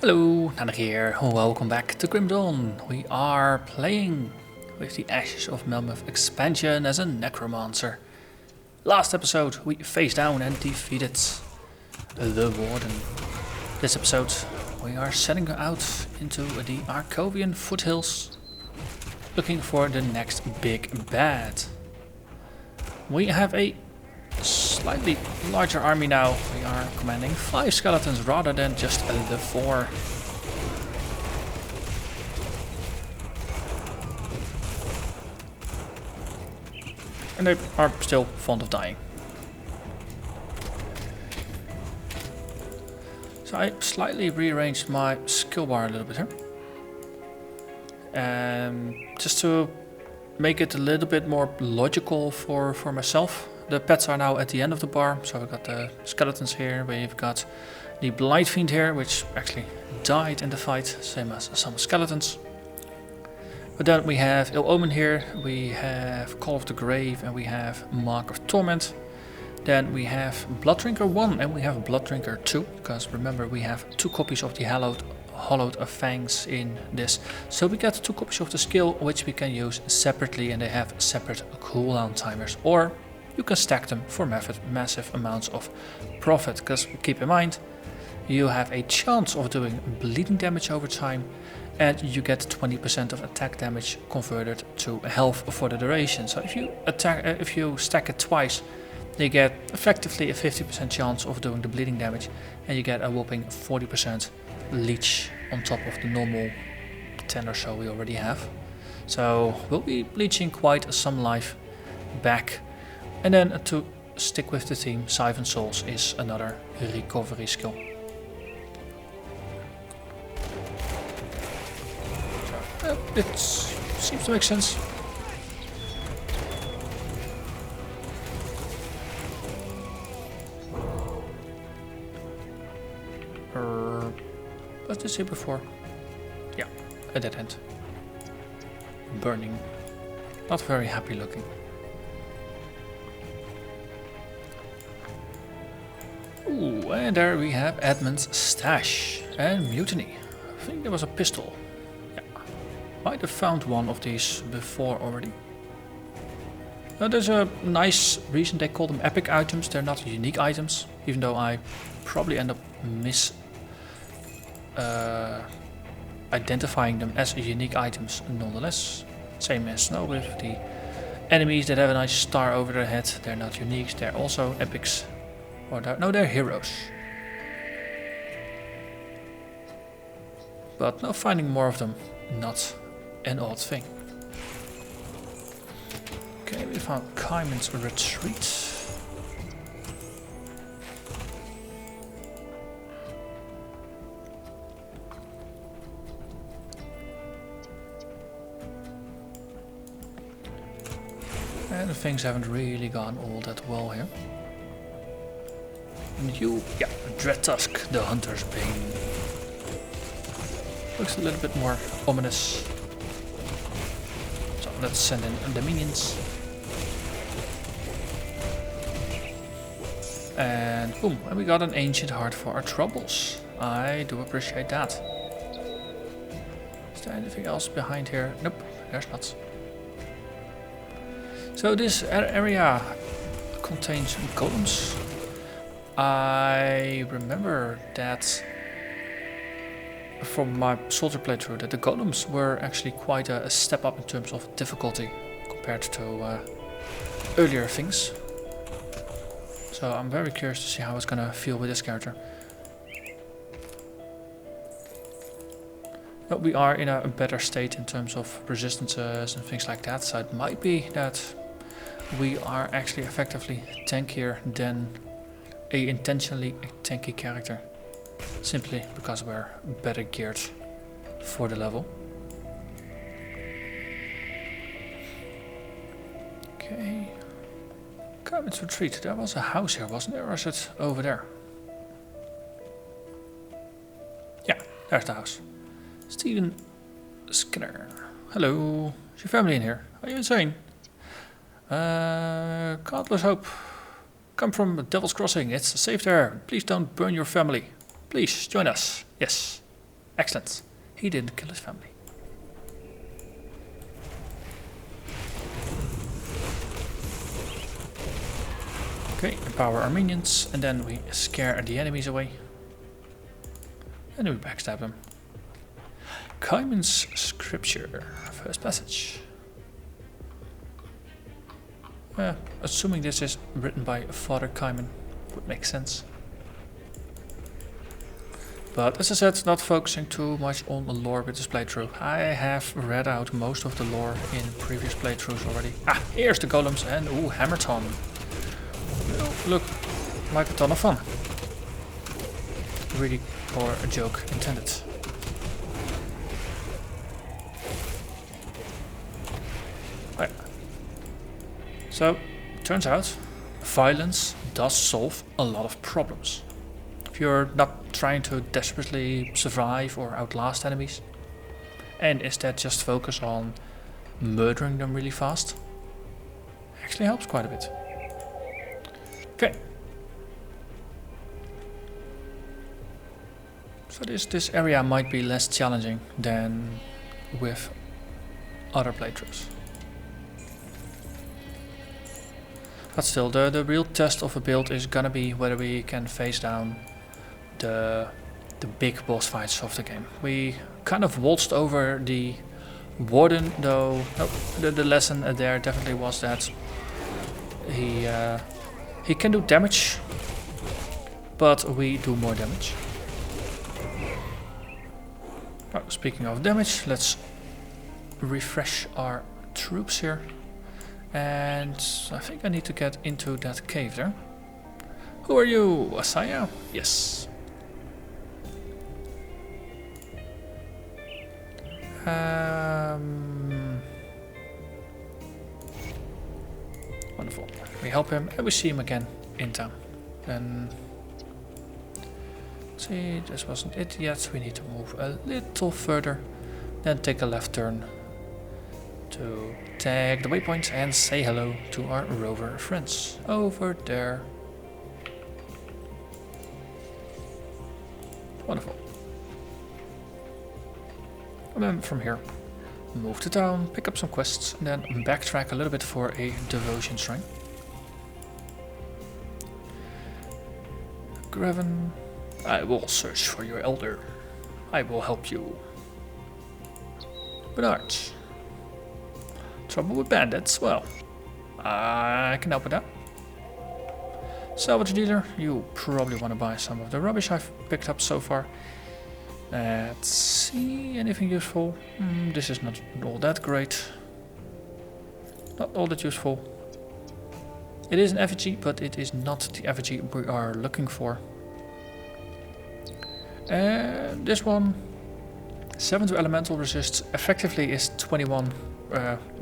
Hello, Narnach here. Welcome back to Grim Dawn. We are playing with the Ashes of Malmouth expansion as a Necromancer. Last episode we faced down and defeated the Warden. This episode we are setting out into the Arcovian foothills, looking for the next big bad. We have a slightly larger army now. We are commanding 5 skeletons rather than just the 4. And they are still fond of dying. So I slightly rearranged my skill bar a little bit here. Just to make it a little bit more logical for myself. The pets are now at the end of the bar, so we've got the skeletons here, we've got the Blight Fiend here, which actually died in the fight, same as some skeletons. But then we have Ill Omen here, we have Call of the Grave, and we have Mark of Torment. Then we have Blood Drinker 1 and we have Blood Drinker 2, because remember we have 2 copies of the Hollowed of Fangs in this. So we get 2 copies of the skill, which we can use separately, and they have separate cooldown timers. Or you can stack them for massive amounts of profit, because keep in mind, you have a chance of doing bleeding damage over time, and you get 20% of attack damage converted to health for the duration. So if you stack it twice, you get effectively a 50% chance of doing the bleeding damage, and you get a whopping 40% leech on top of the normal 10 or so we already have. So we'll be leeching quite some life back. And then to stick with the theme, Siphon Souls is another recovery skill. So, it seems to make sense. Was this here before? Yeah, a dead end. Burning. Not very happy looking. Ooh, and there we have Edmund's stash and mutiny. I think there was a pistol. Yeah, might have found one of these before already. Now there's a nice reason they call them epic items. They're not unique items, even though I probably end up identifying them as unique items nonetheless. Same as now with the enemies that have a nice star over their head. They're not uniques, they're also epics. Or they're heroes. But now finding more of them, not an odd thing. Okay, we found Kaiman's retreat. And things haven't really gone all that well here. And you, yeah, Dread Tusk, the Hunter's Bane. Looks a little bit more ominous. So let's send in the minions. And boom, and we got an Ancient Heart for our troubles. I do appreciate that. Is there anything else behind here? Nope, there's not. So this area contains golems. I remember that from my soldier playthrough that the golems were actually quite a step up in terms of difficulty compared to earlier things. So I'm very curious to see how it's gonna feel with this character. But we are in a better state in terms of resistances and things like that, so it might be that we are actually effectively tankier than a intentionally tanky character, simply because we're better geared for the level. Okay, Kaiman's retreat. There was a house here, wasn't there, or is it over there? Yeah, there's the house. Stephen Skinner. Hello, is your family in here? Are you insane? Countless hope. Come from Devil's Crossing, it's safe there. Please don't burn your family. Please, join us. Yes. Excellent. He didn't kill his family. Okay, empower our minions, and then we scare the enemies away. And then we backstab them. Kaiman's Scripture, first passage. Assuming this is written by Father Kaiman, would make sense. But as I said, not focusing too much on the lore with this playthrough. I have read out most of the lore in previous playthroughs already. Ah, here's the golems and ooh, Hammerton. Oh, look, like a ton of fun. Really, or a joke intended. Right. So, turns out, violence does solve a lot of problems. If you're not trying to desperately survive or outlast enemies, and instead just focus on murdering them really fast, actually helps quite a bit. Okay. So this area might be less challenging than with other playthroughs. But still, the real test of a build is gonna be whether we can face down the big boss fights of the game. We kind of waltzed over the warden, though. The lesson there definitely was that he can do damage, but we do more damage. Oh, speaking of damage, let's refresh our troops here. And I think I need to get into that cave there. Who are you, Asaya? Yes. Wonderful. We help him and we see him again in town. Then, see, this wasn't it yet. We need to move a little further. Then take a left turn to tag the waypoint and say hello to our rover friends over there. Wonderful. And then from here, move to town, pick up some quests, and then backtrack a little bit for a devotion shrine. Graven, I will search for your elder. I will help you. Bernard. Trouble with bandits? Well, I can help with that. Salvage dealer, you probably want to buy some of the rubbish I've picked up so far. Let's see, anything useful? This is not all that great. Not all that useful. It is an effigy, but it is not the effigy we are looking for. And this one, 7 to elemental resists, effectively is 21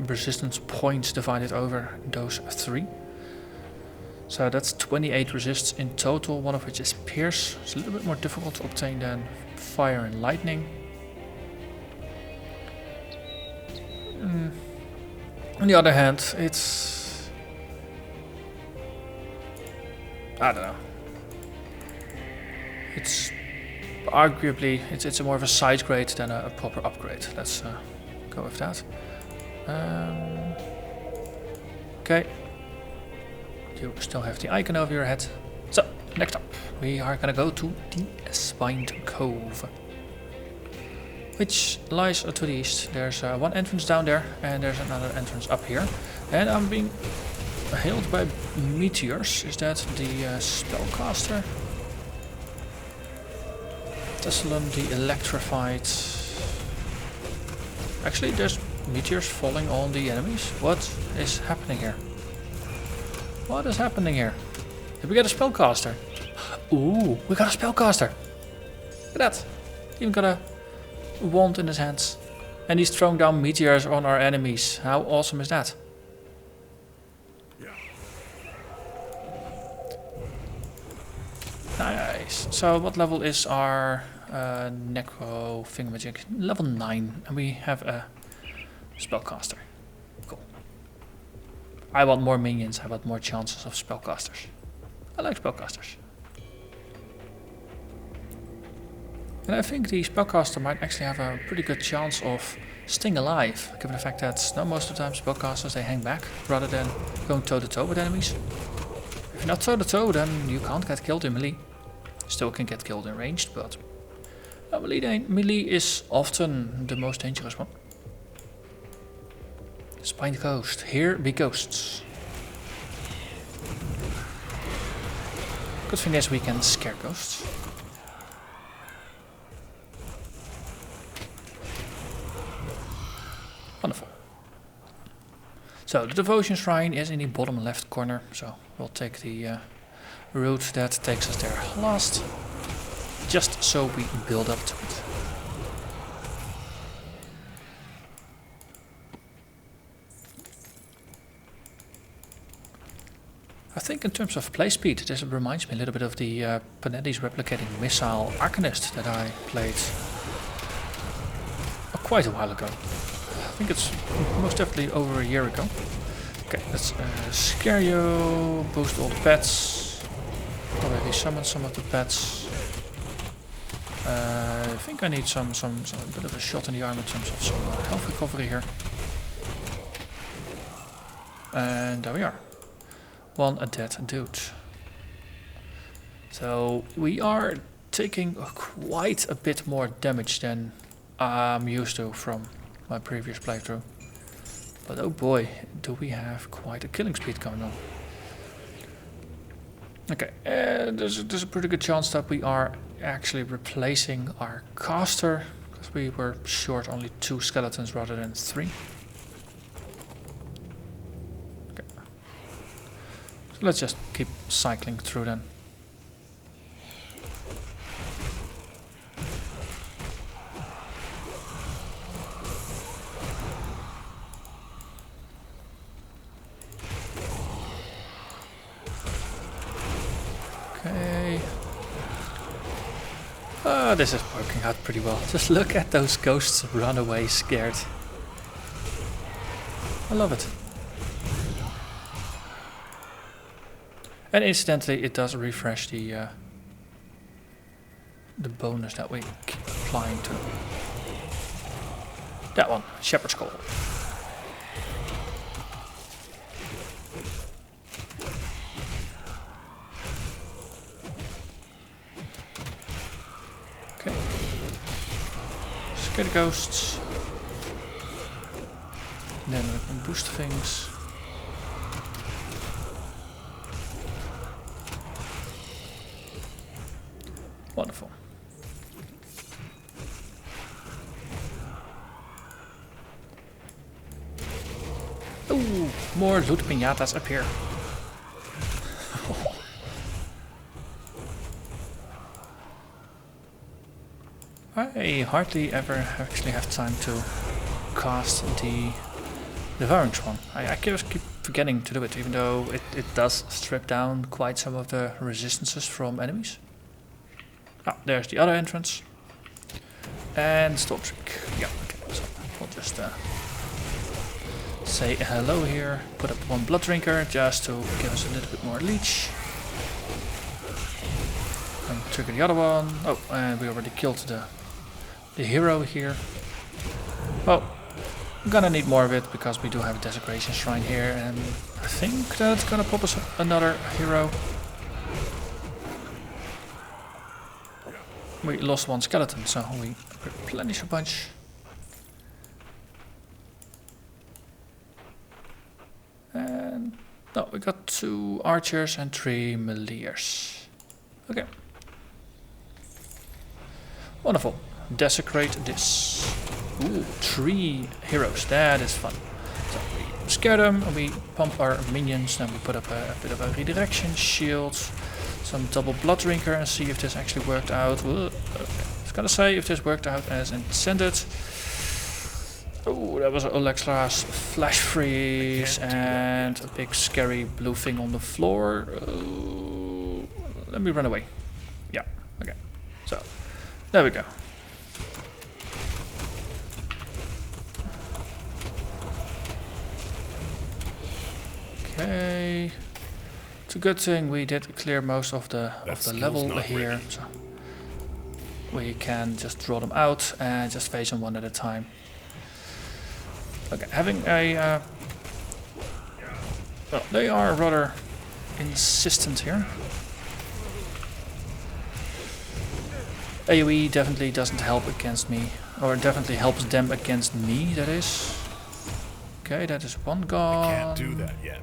resistance points divided over those 3. So that's 28 resists in total, one of which is pierce. It's a little bit more difficult to obtain than fire and lightning. On the other hand, it's... I don't know. It's arguably, it's more of a side grade than a proper upgrade. Let's go with that. Okay. You still have the icon over your head. So, next up, we are gonna go to the Spined Cove, which lies to the east. There's one entrance down there, and there's another entrance up here. And I'm being hailed by meteors. Is that the spellcaster? Tessalon, the electrified. Actually, there's meteors falling on the enemies. What is happening here? What is happening here? Did we get a spellcaster? Ooh, we got a spellcaster. Look at that. Even got a wand in his hands. And he's throwing down meteors on our enemies. How awesome is that? Nice. So what level is our necro thingamajig? Level 9. And we have a spellcaster. Cool. I want more minions, I want more chances of spellcasters. I like spellcasters. And I think the spellcaster might actually have a pretty good chance of staying alive, given the fact that most of the time spellcasters they hang back rather than going toe to toe with enemies. If you're not toe to toe, then you can't get killed in melee. Still can get killed in ranged, but melee is often the most dangerous one. Spine ghost, here be ghosts. Good thing is we can scare ghosts. Wonderful. So the devotion shrine is in the bottom left corner, so we'll take the route that takes us there last, just so we build up to it. I think in terms of play speed, this reminds me a little bit of the Panetti's replicating missile Arcanist that I played quite a while ago. I think it's most definitely over a year ago. Okay, let's scare you, boost all the pets. Already summoned some of the pets. I think I need some bit of a shot in the arm in terms of some health recovery here. And there we are. One a dead dude. So we are taking quite a bit more damage than I'm used to from my previous playthrough. But oh boy, do we have quite a killing speed going on. Okay, there's a pretty good chance that we are actually replacing our caster, because we were short only 2 skeletons rather than 3. Okay. So let's just keep cycling through then. Okay. Oh, this is working out pretty well. Just look at those ghosts run away scared. I love it. And incidentally, it does refresh the bonus that we keep applying to that one, Shepherd's Call. Okay. Scare the ghosts. And then we can boost things. Wonderful. Ooh, more loot piñatas up here. I hardly ever actually have time to cast the varations one. I just keep forgetting to do it, even though it does strip down quite some of the resistances from enemies. Ah, there's the other entrance. And Stormstreak. Yeah, okay, so we'll just say hello here. Put up one blood drinker just to give us a little bit more leech. And trigger the other one. Oh, and we already killed the hero here. Well, I'm gonna need more of it because we do have a desecration shrine here, and I think that's gonna pop us another hero. We lost one skeleton, so we replenish a bunch. And no, we got 2 archers and 3 meleeers. Okay. Wonderful. Desecrate this. Ooh, 3 heroes. That is fun. So we scare them, and we pump our minions, then we put up a bit of a redirection shield. Some double blood drinker and see if this actually worked out. Okay. I was gonna say if this worked out as intended. Oh, that was Olexla's flash freeze and a big scary blue thing on the floor. Let me run away. Yeah, okay. So, there we go. Okay. It's a good thing we did clear most of the level here. So we can just draw them out and just face them one at a time. Okay, having a... well, they are rather insistent here. AoE definitely doesn't help against me, or definitely helps them against me, that is. Okay, that is one gone. I can't do that yet.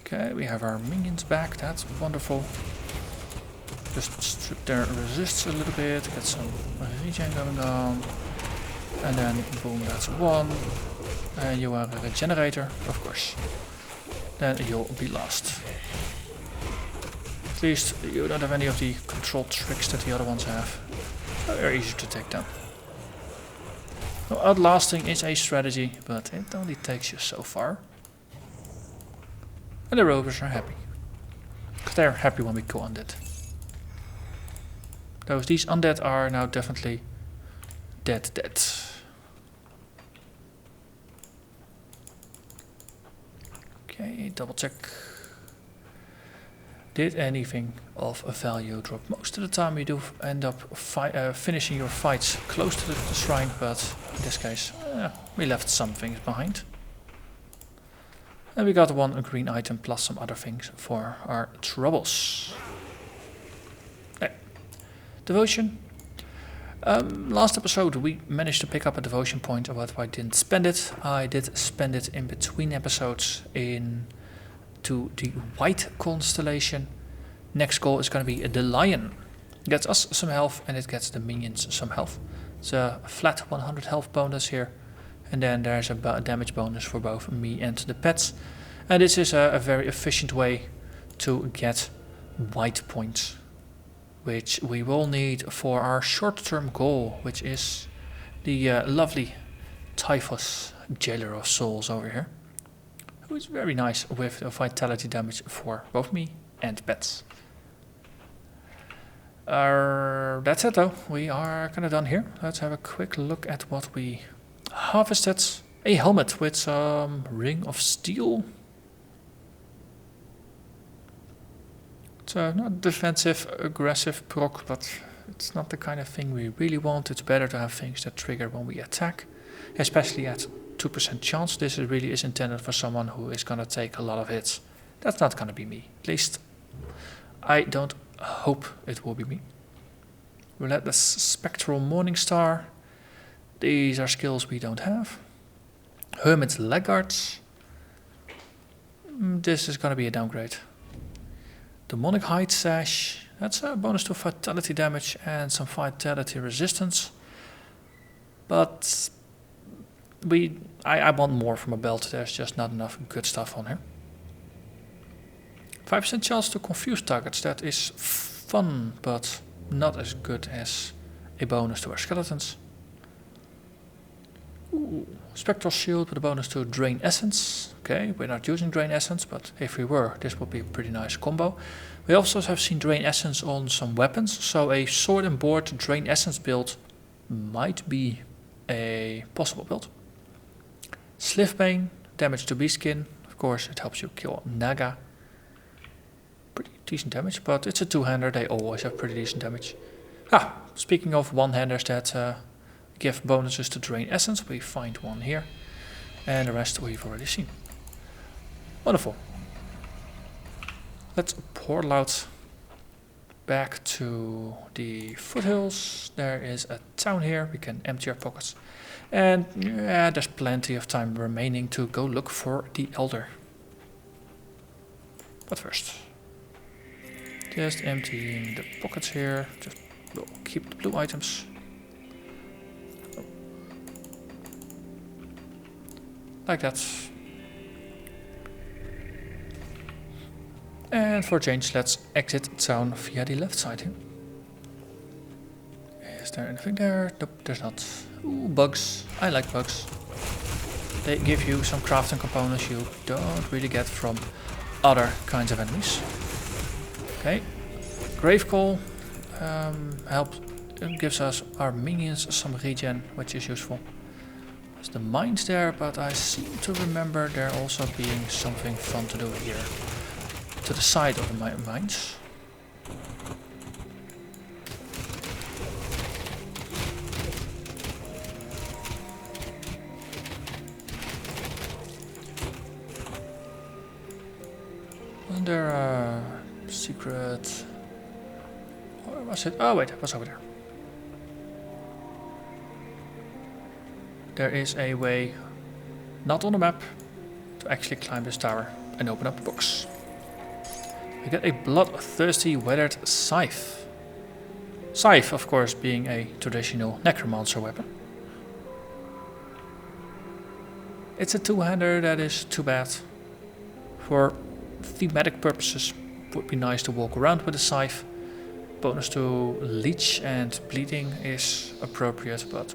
Okay, we have our minions back, that's wonderful. Just strip their resists a little bit, get some regen going on. And then boom, that's one. And you are a regenerator, of course. Then you'll be lost. At least you don't have any of the control tricks that the other ones have. Very easy to take down. Now, outlasting is a strategy, but it only takes you so far. And the rovers are happy. Because they're happy when we go undead. These undead are now definitely dead. Okay, double check. Did anything of value drop? Most of the time you do end up finishing your fights close to the shrine, but in this case we left some things behind. And we got one green item plus some other things for our troubles. Okay. Devotion. Last episode we managed to pick up a devotion point, but I didn't spend it. I did spend it in between episodes to the white constellation. Next goal is going to be the lion. It gets us some health and it gets the minions some health. It's a flat 100 health bonus here. And then there's a damage bonus for both me and the pets. And this is a very efficient way to get white points, which we will need for our short-term goal, which is the lovely Typhus, Jailer of Souls over here, who is very nice with the vitality damage for both me and pets. That's it though, we are kind of done here. Let's have a quick look at what we harvested. A helmet with some ring of steel. It's not defensive, aggressive proc, but it's not the kind of thing we really want. It's better to have things that trigger when we attack, especially at 2% chance. This really is intended for someone who is going to take a lot of hits. That's not going to be me. At least I don't hope it will be me. Relentless Spectral Morningstar. These are skills we don't have. Hermit's Laggards. This is going to be a downgrade. Demonic Hide Sash, that's a bonus to vitality damage and some vitality resistance. But I want more from a belt, there's just not enough good stuff on here. 5% chance to confuse targets, that is fun, but not as good as a bonus to our skeletons. Ooh, Spectral Shield with a bonus to Drain Essence. Okay, we're not using Drain Essence, but if we were, this would be a pretty nice combo. We also have seen Drain Essence on some weapons, so a Sword and Board Drain Essence build might be a possible build. Slithbane, damage to Beastskin. Of course, it helps you kill Naga. Pretty decent damage, but it's a two-hander, they always have pretty decent damage. Speaking of one-handers that give bonuses to Drain Essence, we find one here. And the rest we've already seen. Wonderful. Let's portal out back to the foothills. There is a town here, we can empty our pockets. And yeah, there's plenty of time remaining to go look for the Elder. But first, just emptying the pockets here. Just we'll keep the blue items. Like that. And for a change, let's exit town via the left side here. Is there anything there? Nope, there's not. Ooh, bugs. I like bugs. They give you some crafting components you don't really get from other kinds of enemies. Okay. Gravecoal gives us our minions some regen, which is useful. There's the mines there, but I seem to remember there also being something fun to do here. To the side of the mines. Wasn't there a secret? Where was it? Oh wait, it was over there. There is a way, not on the map, to actually climb this tower and open up the box. We get a bloodthirsty weathered scythe. Scythe, of course, being a traditional Necromancer weapon. It's a two-hander that is too bad. For thematic purposes, it would be nice to walk around with a scythe. Bonus to leech and bleeding is appropriate, but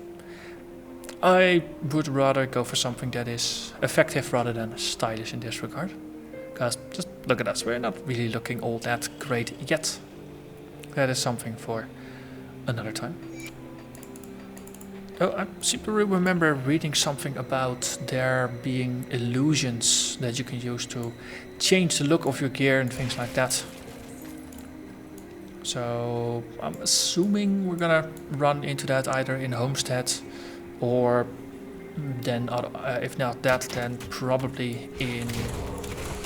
I would rather go for something that is effective rather than stylish in this regard. Because just look at us, we're not really looking all that great yet. That is something for another time. Oh, I seem to remember reading something about there being illusions that you can use to change the look of your gear and things like that. So I'm assuming we're gonna run into that either in Homestead or then, if not that, then probably in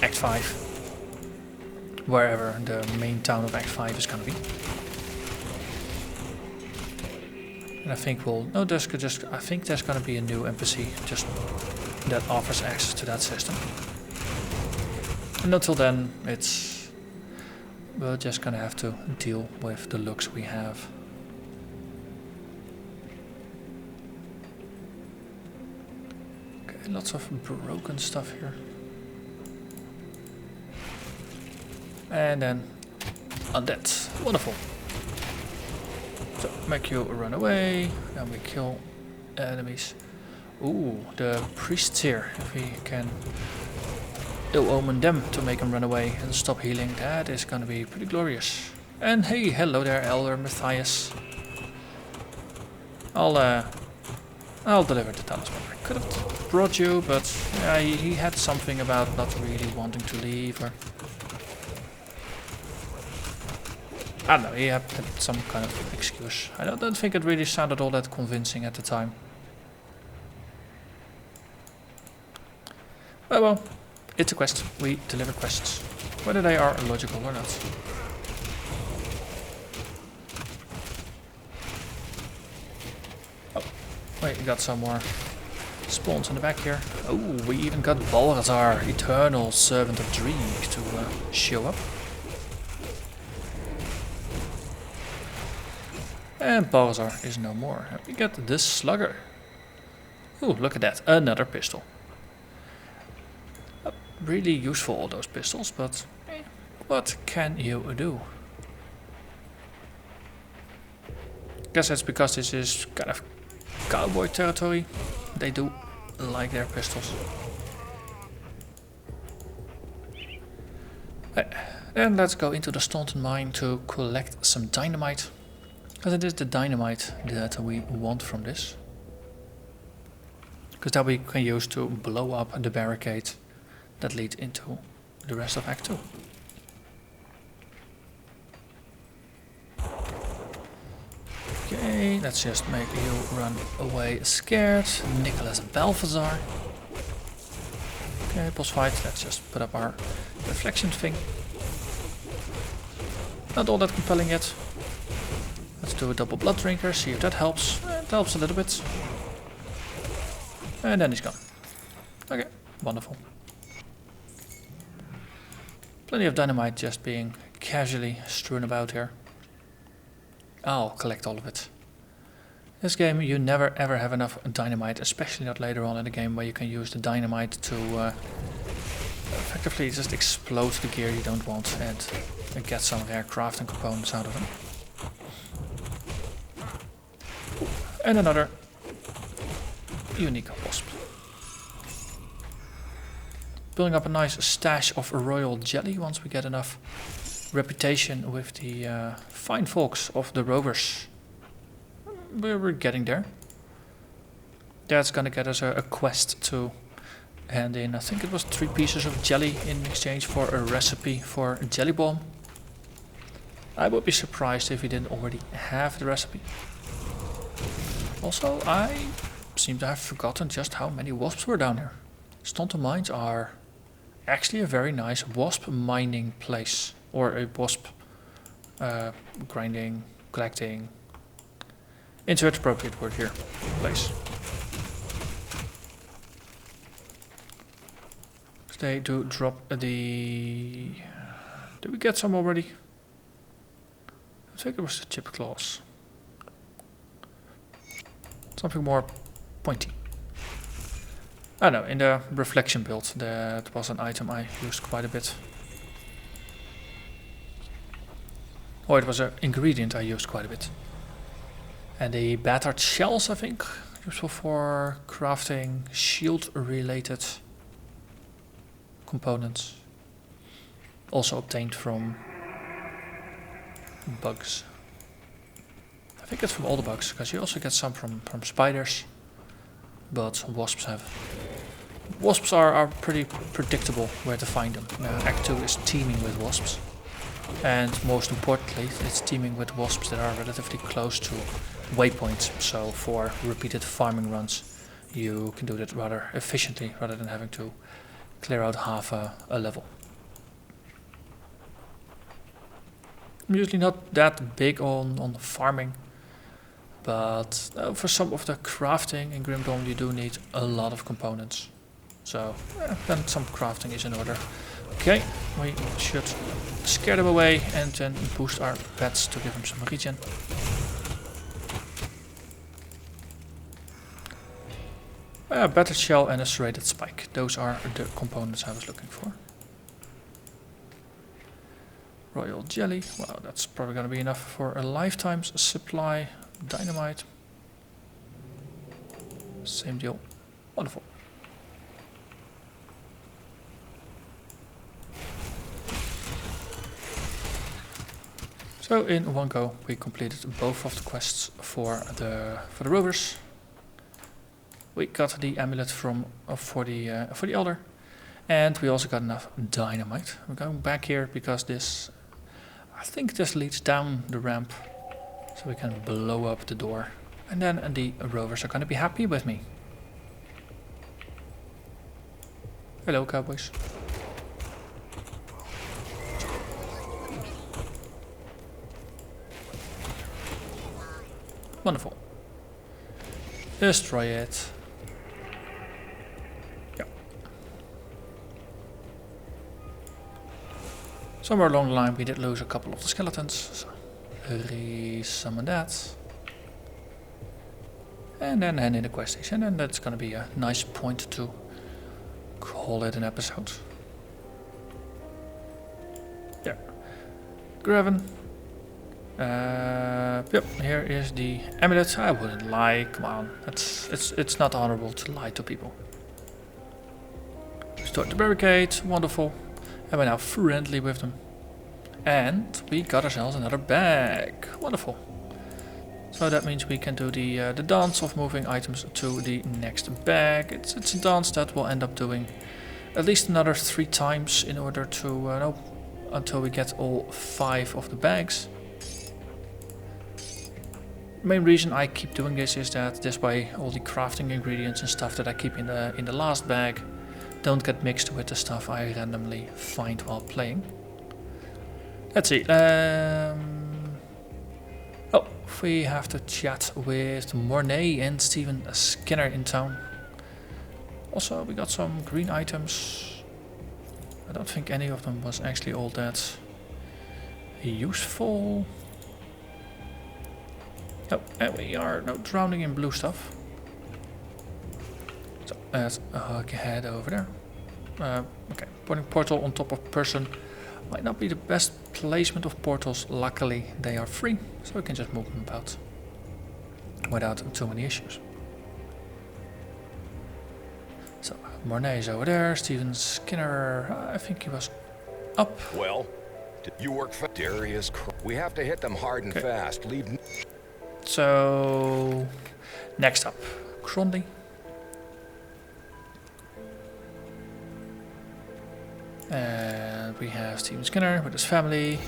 Act 5, wherever the main town of Act 5 is gonna be. And I think I think there's gonna be a new NPC just that offers access to that system. And until then, we're just gonna have to deal with the looks we have. Okay, lots of broken stuff here. And then undead. Wonderful. So make you run away, then we kill enemies. Ooh, the priests here, if we can ill omen them to make them run away and stop healing, that is gonna be pretty glorious. And hey, hello there, Elder Matthias. I'll deliver the talisman. I could have brought you, but yeah, he had something about not really wanting to leave, or I don't know, he had some kind of excuse. I don't think it really sounded all that convincing at the time. Well, it's a quest. We deliver quests, whether they are logical or not. Oh, wait, we got some more spawns in the back here. Oh, we even got Balthazar, Eternal Servant of Dreeg, to show up. And Balthazar is no more. And we get this slugger. Ooh, look at that. Another pistol. Really useful, all those pistols, but what can you do? Guess that's because this is kind of cowboy territory. They do like their pistols. Then let's go into the Staunton mine to collect some dynamite. Because it is the dynamite that we want from this. Because that we can use to blow up the barricade that leads into the rest of Act 2. Okay, let's just make you run away scared. Nicholas Balthazar. Okay, boss fight. Let's just put up our reflection thing. Not all that compelling yet. Let's do a double blood drinker, see if that helps. It helps a little bit. And then he's gone. Okay, wonderful. Plenty of dynamite just being casually strewn about here. I'll collect all of it. This game, you never ever have enough dynamite, especially not later on in the game where you can use the dynamite to effectively just explode the gear you don't want and get some rare crafting components out of them. And another unique wasp. Building up a nice stash of royal jelly once we get enough reputation with the fine folks of the rovers. We're getting there. That's gonna get us a quest to hand in. I think it was 3 pieces of jelly in exchange for a recipe for a jelly bomb. I would be surprised if we didn't already have the recipe. Also, I seem to have forgotten just how many wasps were down here. Stonton Mines are actually a very nice wasp mining place. Or a wasp grinding, collecting, insert appropriate word here, place. They do drop the... Did we get some already? I think it was the chip claws. Something more pointy. I know, in the reflection build, that was an item I used quite a bit. Or it was an ingredient I used quite a bit. And the battered shells, I think, useful for crafting shield-related components. Also obtained from bugs. I think it's from all the bugs, because you also get some from spiders. But wasps have... Wasps are pretty predictable where to find them. Act 2 is teeming with wasps. And most importantly, it's teeming with wasps that are relatively close to waypoints. So for repeated farming runs, you can do that rather efficiently, rather than having to clear out half a level. I'm usually not that big on farming, but for some of the crafting in Grim Dawn you do need a lot of components. So then some crafting is in order. Okay, we should scare them away and then boost our pets to give them some regen. Battered shell and a serrated spike. Those are the components I was looking for. Royal jelly. Well, that's probably going to be enough for a lifetime's supply. Dynamite. Same deal. Wonderful. So in one go we completed both of the quests for the rovers. We got the amulet from for the elder, and we also got enough dynamite. We're going back here because this, I think this leads down the ramp, so we can blow up the door, and then the rovers are going to be happy with me. Hello, cowboys. Wonderful. Destroy it. Yeah. Somewhere along the line we did lose a couple of the skeletons, so re-summon that. And then hand in the quest station, and that's gonna be a nice point to call it an episode. Yeah. Graven. Yep, here is the amulet. I wouldn't lie, come on. It's not honorable to lie to people. Restored the barricade, wonderful. And we're now friendly with them. And we got ourselves another bag. Wonderful. So that means we can do the dance of moving items to the next bag. It's a dance that we'll end up doing at least another 3 times in order to no, until we get all 5 of the bags. Main reason I keep doing this is that this way all the crafting ingredients and stuff that I keep in the last bag don't get mixed with the stuff I randomly find while playing. Let's see. Oh, we have to chat with Mornay and Stephen Skinner in town. Also, we got some green items. I don't think any of them was actually all that useful. Oh, and we are now drowning in blue stuff. So let's head over there. Okay, putting portal on top of person might not be the best placement of portals. Luckily, they are free, so we can just move them about without too many issues. So Mornay is over there. Stephen Skinner, I think he was up. Well, you work for Darius. We have to hit them hard and fast. Leave. So, next up, Cronley. And we have Steven Skinner with his family.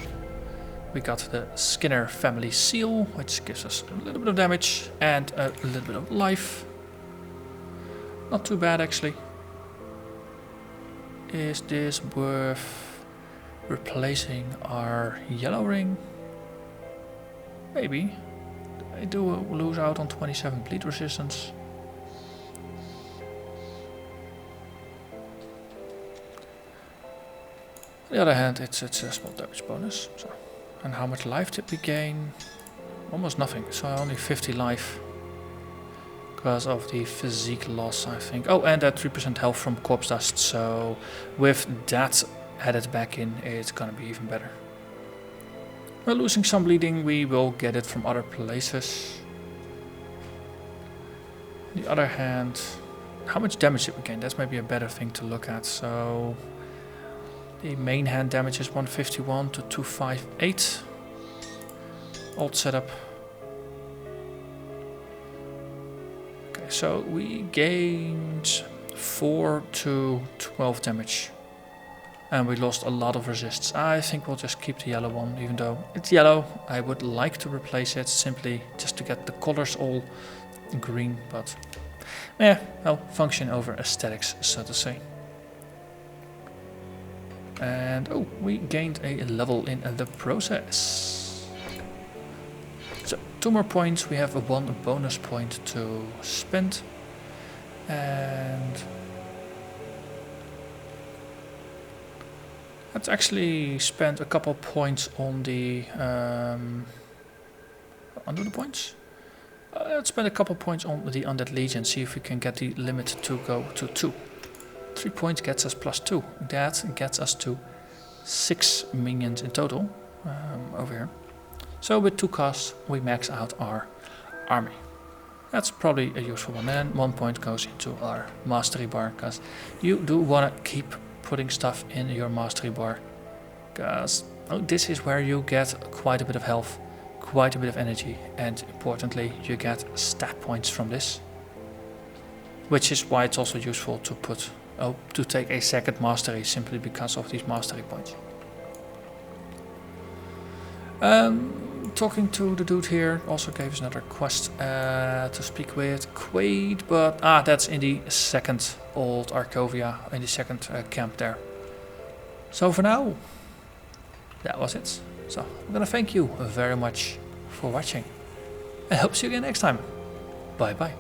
We got the Skinner family seal, which gives us a little bit of damage and a little bit of life. Not too bad actually. Is this worth replacing our yellow ring? Maybe. I do lose out on 27 bleed resistance. On the other hand, it's a small damage bonus. So. And how much life did we gain? Almost nothing, so only 50 life. Because of the physique loss, I think. Oh, and that 3% health from corpse dust, so with that added back in, it's gonna be even better. We're losing some bleeding, we will get it from other places. On the other hand, how much damage did we gain? That's maybe a better thing to look at. So the main hand damage is 151 to 258. Old setup. Okay, so we gained 4 to 12 damage. And we lost a lot of resists. I think we'll just keep the yellow one, even though it's yellow. I would like to replace it simply just to get the colors all green, but yeah, well, function over aesthetics, so to say. And oh, we gained a level in the process. So 2 more points. We have a 1 bonus point to spend, and let's actually spend a couple points on the undo the points. Let's spend a couple points on the Undead Legion, see if we can get the limit to go to 2. 3 points gets us +2. That gets us to 6 minions in total over here. So with 2 costs, we max out our army. That's probably a useful one. And 1 point goes into our mastery bar, because you do want to keep putting stuff in your mastery bar, because this is where you get quite a bit of health, quite a bit of energy, and importantly you get stat points from this, which is why it's also useful to put to take a second mastery, simply because of these mastery points. Talking to the dude here also gave us another quest to speak with Quaid, but that's in the second old Arcovia, in the second camp there. So for now, that was it. So I'm gonna thank you very much for watching, and hope to see you again next time. Bye bye.